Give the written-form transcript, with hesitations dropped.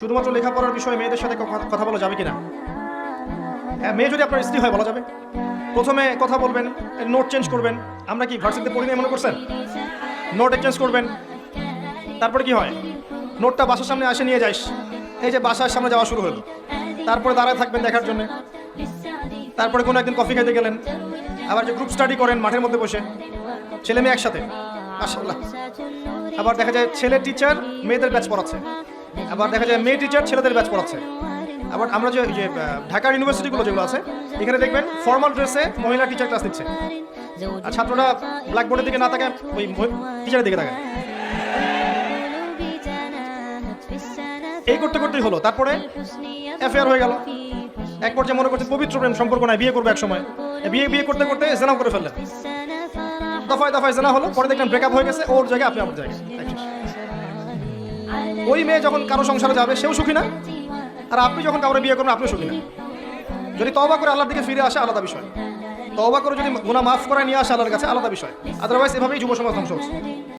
শুধুমাত্র লেখাপড়ার বিষয়ে মেয়েদের সাথে কথা বলা যাবে কিনা? হ্যাঁ, মেয়ে যদি আপনার স্ত্রী হয় বলা যাবে। প্রথমে কথা বলবেন, নোট চেঞ্জ করবেন। আমরা কি ভার্সিটিতে পড়ি না মনে করছেন? নোট এক্সচেঞ্জ করবেন। তারপরে কি হয়, নোটটা বাসার সামনে আসে নিয়ে যাইস, এই যে বাসার সামনে যাওয়া শুরু হলো। তারপরে দাঁড়ায় থাকবেন দেখার জন্য। তারপরে কোনো একদিন কফি খেতে গেলেন, আবার যে গ্রুপ স্টাডি করেন মাঠের মধ্যে বসে, ছেলে মেয়ে একসাথে, মাশাআল্লাহ। আবার দেখা যায় ছেলে টিচার মেয়েদের ব্যাচ পড়াচ্ছে, আবার দেখা যায় মেয়ে টিচার ছেলেদের ব্যাচ পড়াচ্ছে। আবার আমরা যে ঢাকার ইউনিভার্সিটিগুলো যেগুলো আছে, এখানে দেখবেন ফর্মাল ড্রেসে মহিলা টিচার ক্লাস নিচ্ছে, আর ছাত্ররা ব্ল্যাকবোর্ডের দিকে না তাকায় ওই টিচারের দিকে তাকায়। এই করতে করতেই হলো, তারপরে অ্যাফেয়ার হয়ে গেল। এক পর্যায়ে মনে করছে পবিত্র প্রেম সম্পর্ক নাই, বিয়ে করবে এক সময়, বিয়ে করতে করতে জেনা করে ফেললেন, দফায় দফায় জেনা হলো। পরে দেখলেন ব্রেকআপ হয়ে গেছে, ওর জায়গায় আপনি আমার জায়গায়। ওই মেয়ে যখন কারো সংসারে যাবে সেও সুখী না, আর আপনি যখন কাউরে বিয়ে করবেন আপনিও সুখী না। যদি তওবা করে আল্লাহর দিকে ফিরে আসে আলাদা বিষয়, তওবা করে যদি গুনাহ মাফ করে নিয়ে আসে আল্লাহর কাছে আলাদা বিষয়। আদারওয়াইজ এভাবেই যুব সমাজ ধ্বংস হচ্ছে।